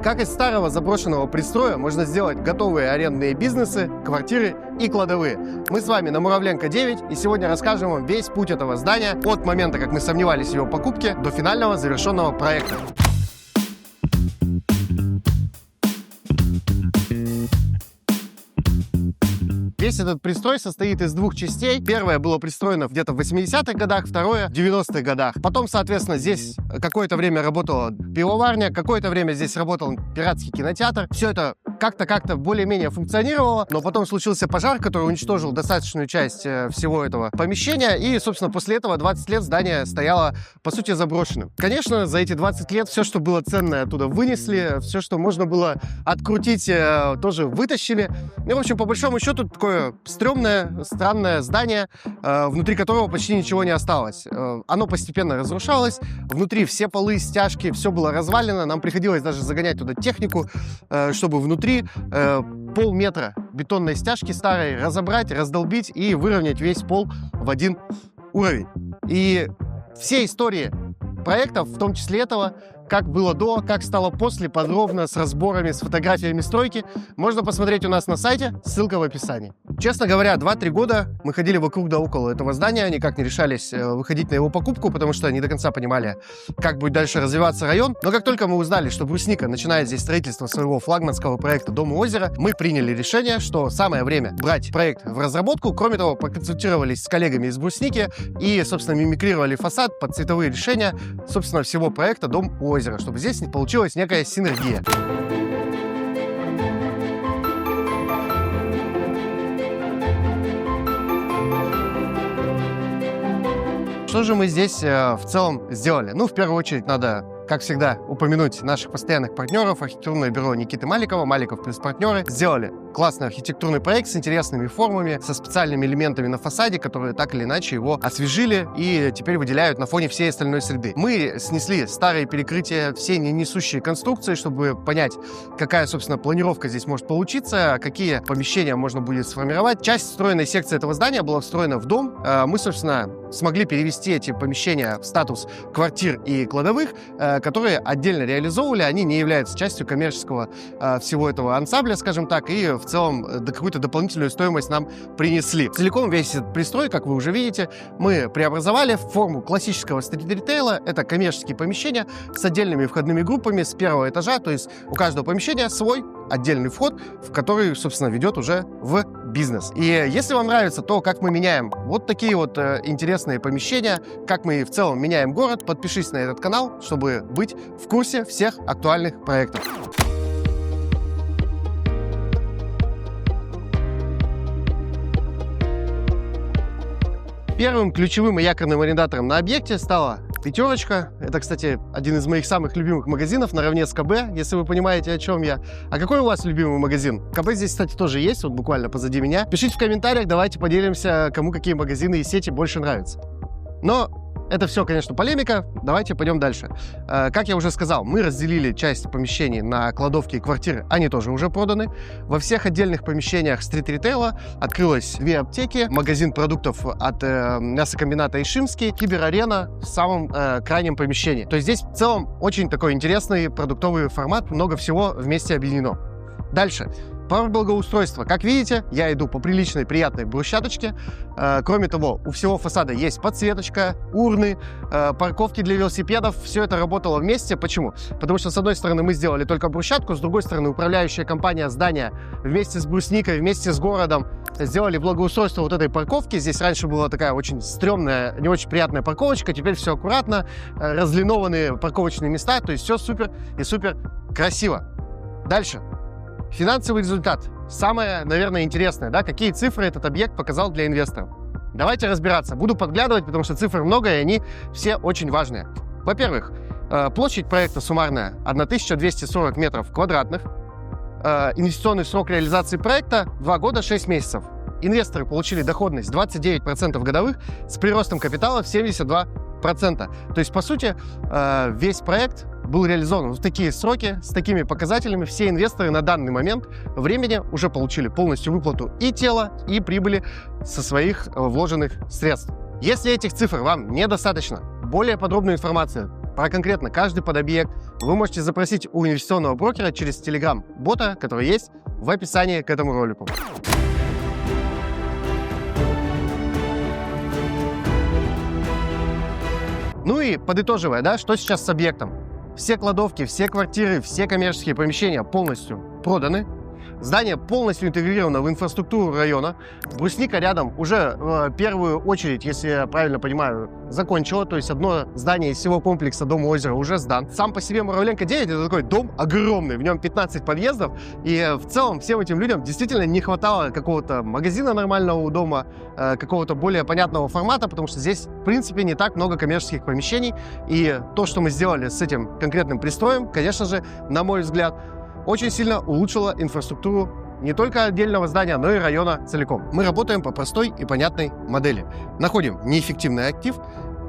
Как из старого заброшенного пристроя можно сделать готовые арендные бизнесы, квартиры и кладовые. Мы с вами на Муравленко 9, и сегодня расскажем вам весь путь этого здания от момента, как мы сомневались в его покупке, до финального завершенного проекта. Весь этот пристрой состоит из двух частей. Первое было пристроено где-то в 80-х годах, второе в 90-х годах. Потом, соответственно, здесь какое-то время работала пивоварня, какое-то время здесь работал пиратский кинотеатр. Все это как-то более-менее функционировало, но потом случился пожар, который уничтожил достаточную часть всего этого помещения, и, собственно, после этого 20 лет здание стояло, по сути, заброшенным. Конечно, за эти 20 лет все, что было ценное, оттуда вынесли, все, что можно было открутить, тоже вытащили. И, в общем, по большому счету, такое стрёмное, странное здание, внутри которого почти ничего не осталось. Оно постепенно разрушалось, внутри все полы, стяжки, все было развалено, нам приходилось даже загонять туда технику, чтобы внутри полметра бетонной стяжки старой разобрать, раздолбить и выровнять весь пол в один уровень. И все истории проектов, в том числе этого, как было до, как стало после, подробно, с разборами, с фотографиями стройки, можно посмотреть у нас на сайте, ссылка в описании. Честно говоря, 2-3 года мы ходили вокруг да около этого здания, никак не решались выходить на его покупку, потому что не до конца понимали, как будет дальше развиваться район. Но как только мы узнали, что Брусника начинает здесь строительство своего флагманского проекта «Дом у озера», мы приняли решение, что самое время брать проект в разработку. Кроме того, проконсультировались с коллегами из Брусники и, собственно, мимикрировали фасад под цветовые решения, собственно, всего проекта «Дом у озера», чтобы здесь получилась некая синергия. Что же мы здесь в целом сделали? Ну, в первую очередь, надо, как всегда, упомянуть наших постоянных партнеров. Архитектурное бюро Никиты Маликова, Маликов плюс партнеры. Сделали классный архитектурный проект с интересными формами, со специальными элементами на фасаде, которые так или иначе его освежили и теперь выделяют на фоне всей остальной среды. Мы снесли старые перекрытия, все несущие конструкции, чтобы понять, какая, собственно, планировка здесь может получиться, какие помещения можно будет сформировать. Часть встроенной секции этого здания была встроена в дом. Мы, собственно, смогли перевести эти помещения в статус квартир и кладовых, которые отдельно реализовывали. Они не являются частью коммерческого всего этого ансамбля, скажем так, и в целом какую-то дополнительную стоимость нам принесли. Целиком весь этот пристрой, как вы уже видите, мы преобразовали в форму классического стрит-ритейла. Это коммерческие помещения с отдельными входными группами с первого этажа, то есть у каждого помещения свой отдельный вход, в который, собственно, ведет уже в бизнес. И если вам нравится то, как мы меняем вот такие вот интересные помещения, как мы в целом меняем город, подпишись на этот канал, чтобы быть в курсе всех актуальных проектов. Первым ключевым и якорным арендатором на объекте стала «Пятерочка». Это, кстати, один из моих самых любимых магазинов наравне с КБ, если вы понимаете, о чем я. А какой у вас любимый магазин? КБ здесь, кстати, тоже есть, вот буквально позади меня. Пишите в комментариях, давайте поделимся, кому какие магазины и сети больше нравятся. Но это все, конечно, полемика. Давайте пойдем дальше. Как я уже сказал, мы разделили часть помещений на кладовки и квартиры. Они тоже уже проданы. Во всех отдельных помещениях стрит-ритейла открылось 2 аптеки, магазин продуктов от мясокомбината Ишимский, киберарена в самом крайнем помещении. То есть здесь в целом очень такой интересный продуктовый формат, много всего вместе объединено. Дальше. Про благоустройство. Как видите, я иду по приличной, приятной брусчаточке. Кроме того, у всего фасада есть подсветочка, урны, парковки для велосипедов. Все это работало вместе. Почему? Потому что, с одной стороны, мы сделали только брусчатку, с другой стороны, управляющая компания здания вместе с Брусникой, вместе с городом сделали благоустройство вот этой парковки. Здесь раньше была такая очень стрёмная, не очень приятная парковочка. Теперь все аккуратно, разлинованные парковочные места. То есть все супер и супер красиво. Дальше. Финансовый результат. Самое, наверное, интересное, да, какие цифры этот объект показал для инвесторов. Давайте разбираться. Буду подглядывать, потому что цифр много, и они все очень важные. Во-первых, площадь проекта суммарная 1240 метров квадратных. Инвестиционный срок реализации проекта 2 года 6 месяцев. Инвесторы получили доходность 29% годовых с приростом капитала в 72%. То есть, по сути, весь проект был реализован в такие сроки, с такими показателями. Все инвесторы на данный момент времени уже получили полностью выплату и тела, и прибыли со своих вложенных средств. Если этих цифр вам недостаточно, более подробную информацию про конкретно каждый подобъект, вы можете запросить у инвестиционного брокера через Telegram-бота, который есть в описании к этому ролику. Ну и подытоживая, да, что сейчас с объектом? Все кладовки, все квартиры, все коммерческие помещения полностью проданы. Здание полностью интегрировано в инфраструктуру района. Брусника рядом уже в первую очередь, если я правильно понимаю, закончила. То есть одно здание из всего комплекса дома озера уже сдан. Сам по себе Муравленко 9 это такой дом огромный. В нем 15 подъездов. И в целом всем этим людям действительно не хватало какого-то магазина нормального у дома, какого-то более понятного формата, потому что здесь в принципе не так много коммерческих помещений. И то, что мы сделали с этим конкретным пристроем, конечно же, на мой взгляд, очень сильно улучшила инфраструктуру не только отдельного здания, но и района целиком. Мы работаем по простой и понятной модели. Находим неэффективный актив,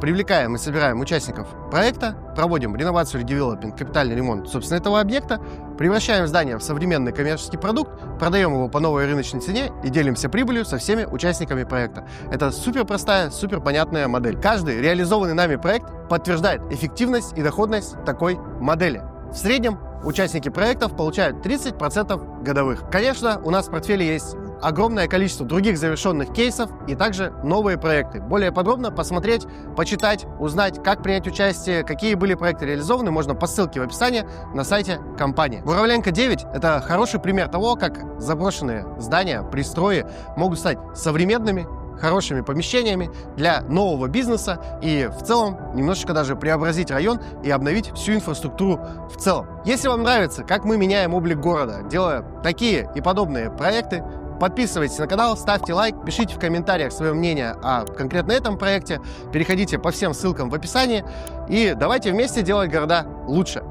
привлекаем и собираем участников проекта, проводим реновацию, редевелопмент, капитальный ремонт, собственно, этого объекта, превращаем здание в современный коммерческий продукт, продаем его по новой рыночной цене и делимся прибылью со всеми участниками проекта. Это супер простая, супер понятная модель. Каждый реализованный нами проект подтверждает эффективность и доходность такой модели. В среднем участники проектов получают 30% годовых. Конечно, у нас в портфеле есть огромное количество других завершенных кейсов и также новые проекты. Более подробно посмотреть, почитать, узнать, как принять участие, какие были проекты реализованы, можно по ссылке в описании на сайте компании. Муравленко 9 — это хороший пример того, как заброшенные здания, пристрои могут стать современными, хорошими помещениями для нового бизнеса и в целом немножечко даже преобразить район и обновить всю инфраструктуру в целом. Если вам нравится, как мы меняем облик города, делая такие и подобные проекты, подписывайтесь на канал, ставьте лайк, пишите в комментариях свое мнение о конкретно этом проекте, переходите по всем ссылкам в описании и давайте вместе делать города лучше.